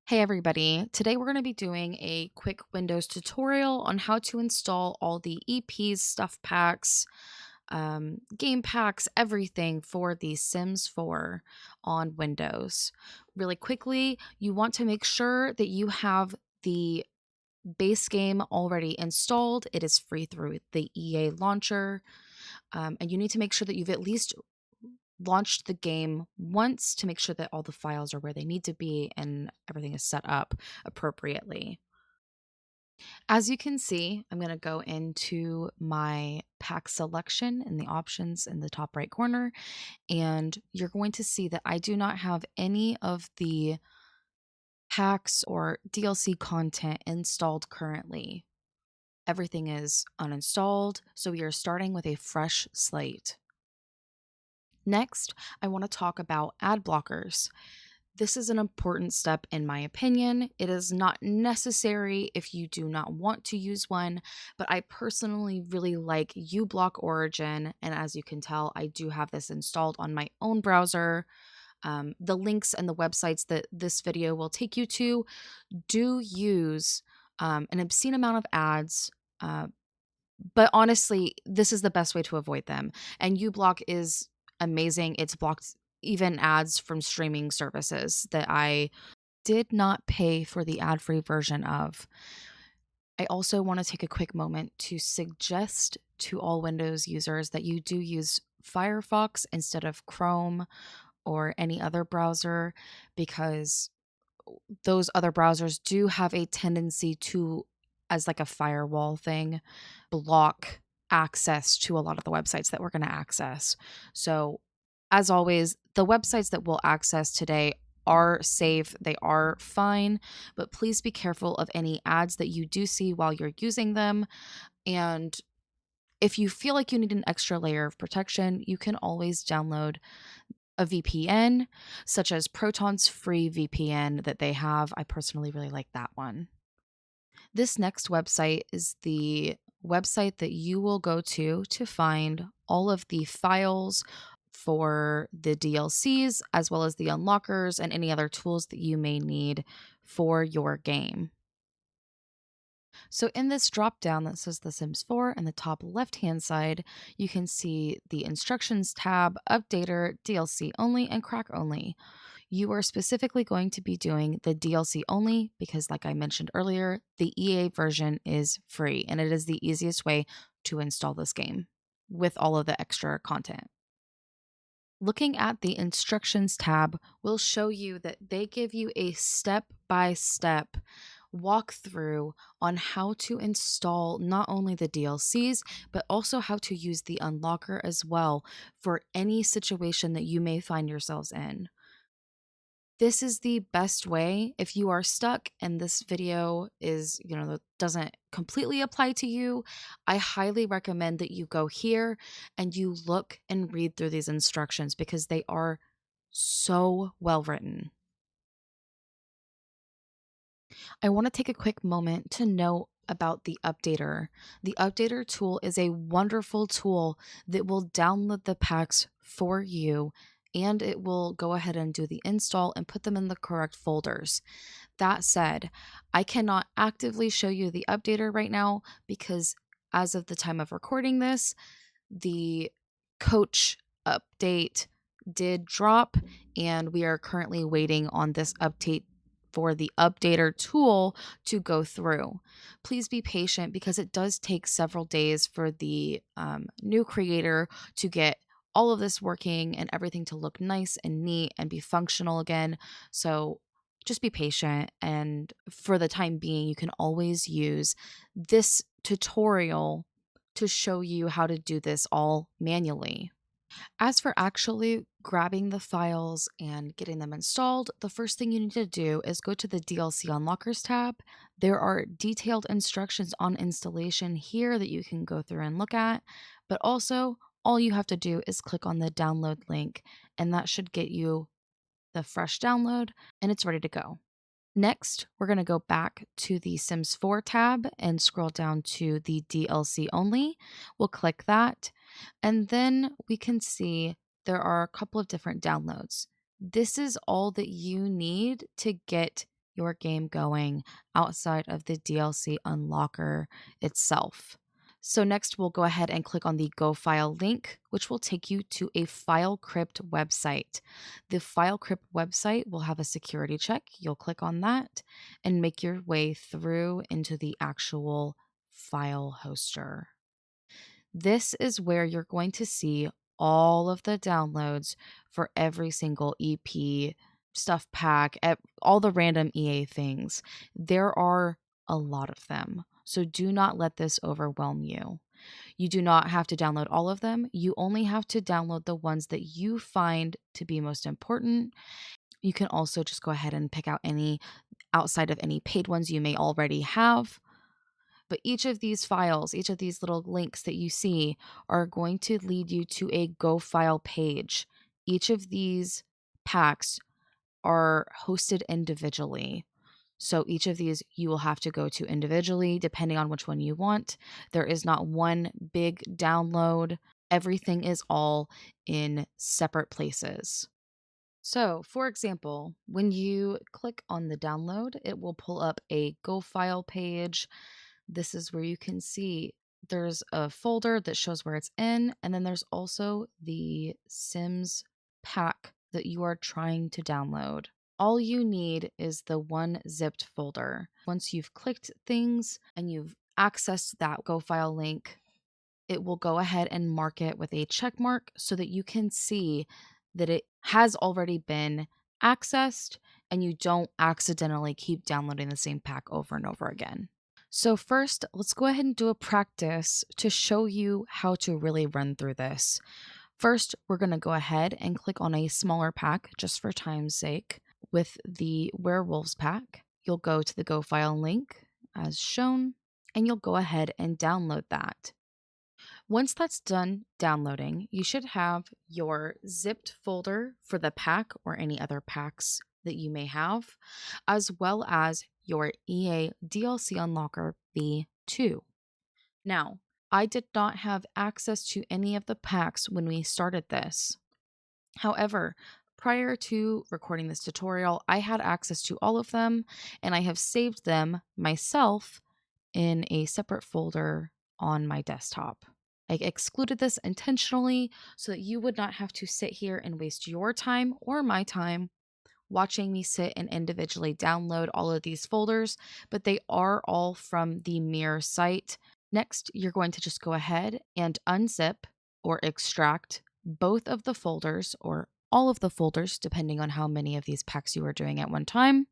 Hey everybody, today we're going to be doing a quick Windows tutorial on how to install all the EPs, stuff packs, game packs, everything for the Sims 4 on Windows. Really quickly, you want to make sure that you have the base game already installed. It is free through the EA launcher, and you need to make sure that you've at least launched the game once to make sure that all the files are where they need to be and everything is set up appropriately. As you can see, I'm going to go into my pack selection in the options in the top right corner, and you're going to see that I do not have any of the packs or DLC content installed currently. Everything is uninstalled, so we are starting with a fresh slate. Next, I want to talk about ad blockers. This is an important step in my opinion. It is not necessary if you do not want to use one, but I personally really like uBlock Origin, and as you can tell, I do have this installed on my own browser. The links and the websites that this video will take you to do use an obscene amount of ads, but honestly, this is the best way to avoid them. And uBlock is amazing. It's blocked even ads from streaming services that I did not pay for the ad-free version of. I also want to take a quick moment to suggest to all Windows users that you do use Firefox instead of Chrome or any other browser, because those other browsers do have a tendency to, as like a firewall thing, block access to a lot of the websites that we're going to access. So, as always, the websites that we'll access today are safe, they are fine, but please be careful of any ads that you do see while you're using them. And if you feel like you need an extra layer of protection, you can always download a VPN, such as Proton's free VPN that they have. I personally really like that one. This next website is the website that you will go to find all of the files for the DLCs, as well as the unlockers and any other tools that you may need for your game. So in this drop down that says The Sims 4 in the top left hand side, you can see the instructions tab, updater, DLC only, and crack only. You are specifically going to be doing the DLC only because, like I mentioned earlier, the EA version is free and it is the easiest way to install this game with all of the extra content. Looking at the instructions tab will show you that they give you a step-by-step walkthrough on how to install not only the DLCs, but also how to use the unlocker as well for any situation that you may find yourselves in. This is the best way if you are stuck and this video is, that doesn't completely apply to you. I highly recommend that you go here and you look and read through these instructions because they are so well written. I want to take a quick moment to note about the updater. The updater tool is a wonderful tool that will download the packs for you, and it will go ahead and do the install and put them in the correct folders. That said, I cannot actively show you the updater right now because as of the time of recording this, the coach update did drop, and we are currently waiting on this update for the updater tool to go through. Please be patient because it does take several days for the new creator to get all of this working and everything to look nice and neat and be functional again. So just be patient. And for the time being, you can always use this tutorial to show you how to do this all manually. As for actually grabbing the files and getting them installed, the first thing you need to do is go to the DLC Unlockers tab. There are detailed instructions on installation here that you can go through and look at, but also all you have to do is click on the download link, and that should get you the fresh download and it's ready to go. Next, we're going to go back to the Sims 4 tab and scroll down to the DLC only. We'll click that, and then we can see there are a couple of different downloads. This is all that you need to get your game going outside of the DLC unlocker itself. So next we'll go ahead and click on the Go File link, which will take you to a file crypt website. The file crypt website will have a security check. You'll click on that and make your way through into the actual file hoster. This is where you're going to see all of the downloads for every single EP, stuff pack, all the random EA things. There are a lot of them. So do not let this overwhelm you. You do not have to download all of them. You only have to download the ones that you find to be most important. You can also just go ahead and pick out any outside of any paid ones you may already have. But each of these files, each of these little links that you see are going to lead you to a Go File page. Each of these packs are hosted individually. So each of these you will have to go to individually depending on which one you want. There is not one big download. Everything is all in separate places. So, for example, when you click on the download, it will pull up a Go File page. This is where you can see there's a folder that shows where it's in, and then there's also the Sims pack that you are trying to download. All you need is the one zipped folder. Once you've clicked things and you've accessed that Go File link, it will go ahead and mark it with a check mark so that you can see that it has already been accessed and you don't accidentally keep downloading the same pack over and over again. So first, let's go ahead and do a practice to show you how to really run through this. First, we're going to go ahead and click on a smaller pack just for time's sake. With the Werewolves pack, you'll go to the Go File link as shown, and you'll go ahead and download that. Once that's done downloading, you should have your zipped folder for the pack or any other packs that you may have, as well as your EA DLC Unlocker V2. Now, I did not have access to any of the packs when we started this. However, prior to recording this tutorial, I had access to all of them, and I have saved them myself in a separate folder on my desktop. I excluded this intentionally so that you would not have to sit here and waste your time or my time watching me sit and individually download all of these folders, but they are all from the Mirror site. Next, you're going to just go ahead and unzip or extract both of the folders or all of the folders, depending on how many of these packs you are doing at one time,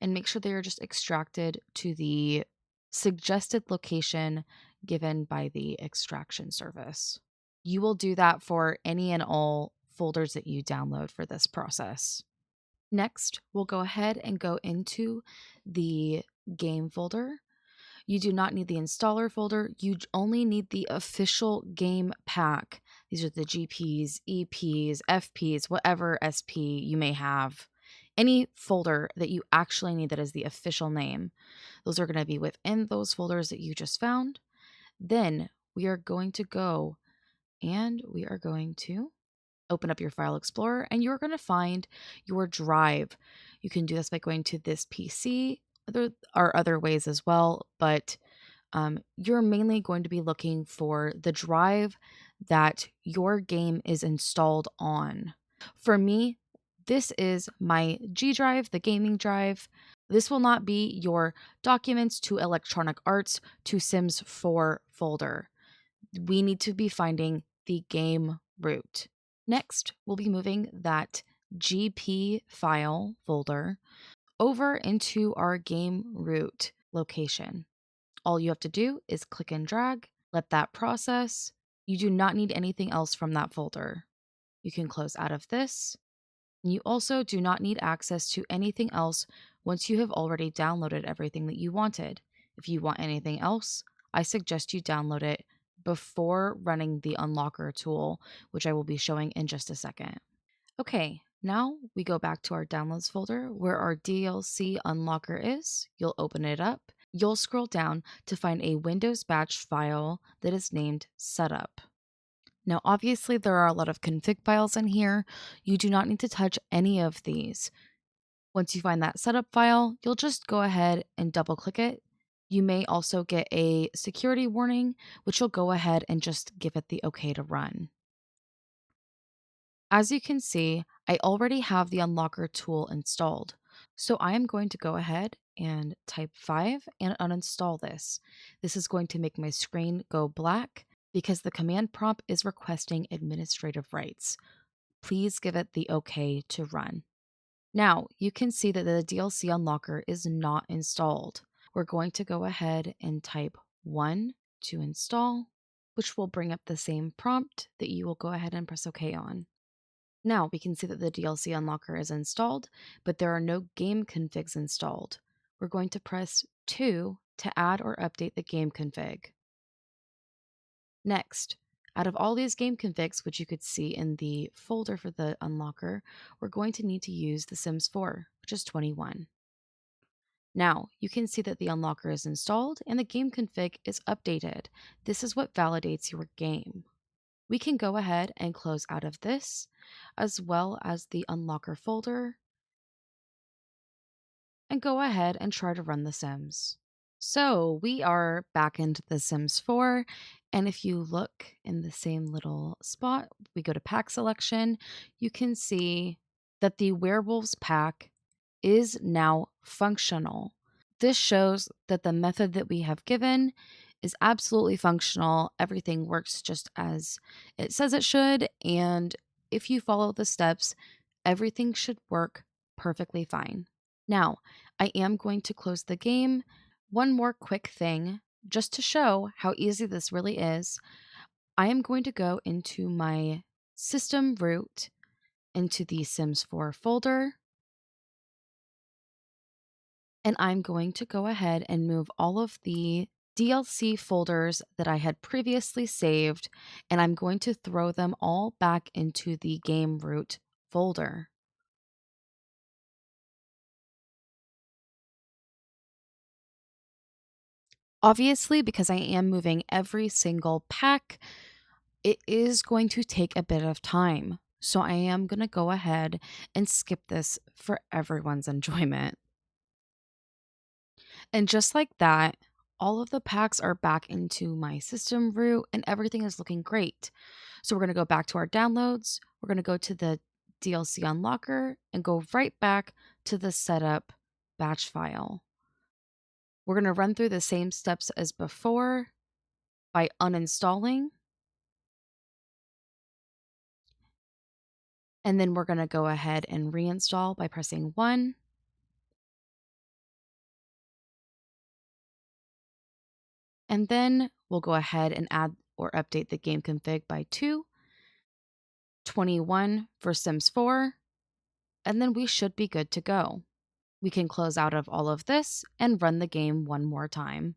and make sure they are just extracted to the suggested location given by the extraction service. You will do that for any and all folders that you download for this process. Next, we'll go ahead and go into the game folder. You do not need the installer folder. You only need the official game pack. These are the GPs, EPs, FPs, whatever SP you may have. Any folder that you actually need that is the official name. Those are going to be within those folders that you just found. Then we are going to go and we are going to open up your File Explorer and you're going to find your drive. You can do this by going to this PC. There are other ways as well, but you're mainly going to be looking for the drive that your game is installed on. For me, this is my G drive, the gaming drive. This will not be your Documents to Electronic Arts to Sims 4 folder. We need to be finding the game root. Next, we'll be moving that GP file folder over into our game root location. All you have to do is click and drag, let that process. You do not need anything else from that folder. You can close out of this. You also do not need access to anything else once you have already downloaded everything that you wanted. If you want anything else, I suggest you download it before running the unlocker tool, which I will be showing in just a second. Okay, now we go back to our downloads folder where our DLC unlocker is. You'll open it up. You'll scroll down to find a Windows batch file that is named setup. Now, obviously, there are a lot of config files in here. You do not need to touch any of these. Once you find that setup file, you'll just go ahead and double click it. You may also get a security warning, which you'll go ahead and just give it the okay to run. As you can see, I already have the unlocker tool installed. So I am going to go ahead and type 5 and uninstall this. This is going to make my screen go black because the command prompt is requesting administrative rights. Please give it the okay to run. Now, you can see that the DLC unlocker is not installed. We're going to go ahead and type 1 to install, which will bring up the same prompt that you will go ahead and press OK on. Now we can see that the DLC unlocker is installed, but there are no game configs installed. We're going to press 2 to add or update the game config. Next, out of all these game configs, which you could see in the folder for the unlocker, we're going to need to use The Sims 4, which is 21. Now, you can see that the unlocker is installed and the game config is updated. This is what validates your game. We can go ahead and close out of this, as well as the unlocker folder, and go ahead and try to run The Sims. So we are back into The Sims 4, and if you look in the same little spot, we go to pack selection, you can see that the werewolves pack is now functional. This shows that the method that we have given is absolutely functional. Everything works just as it says it should, and if you follow the steps, everything should work perfectly fine. Now, I am going to close the game. One more quick thing, just to show how easy this really is. I am going to go into my system root, into the Sims 4 folder, and I'm going to go ahead and move all of the DLC folders that I had previously saved, and I'm going to throw them all back into the game root folder. Obviously, because I am moving every single pack, it is going to take a bit of time. So I am going to go ahead and skip this for everyone's enjoyment. And just like that, all of the packs are back into my system root and everything is looking great. So we're going to go back to our downloads. We're going to go to the DLC unlocker and go right back to the setup batch file. We're going to run through the same steps as before by uninstalling. And then we're going to go ahead and reinstall by pressing 1. And then we'll go ahead and add or update the game config by 2, 21 for Sims 4, and then we should be good to go. We can close out of all of this and run the game one more time.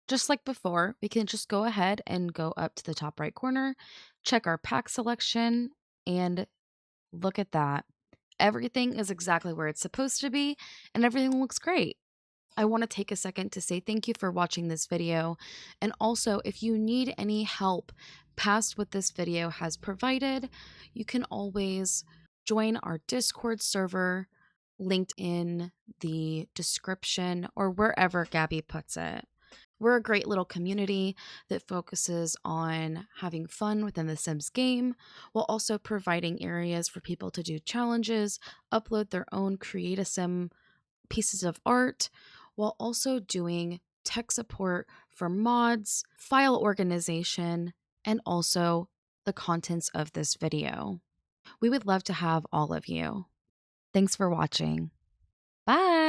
Just like before, we can just go ahead and go up to the top right corner, check our pack selection, and look at that. Everything is exactly where it's supposed to be, and everything looks great. I want to take a second to say thank you for watching this video. And also, if you need any help past what this video has provided, you can always join our Discord server linked in the description or wherever Gabby puts it. We're a great little community that focuses on having fun within the Sims game while also providing areas for people to do challenges, upload their own Create a Sim pieces of art, while also doing tech support for mods, file organization, and also the contents of this video. We would love to have all of you. Thanks for watching. Bye!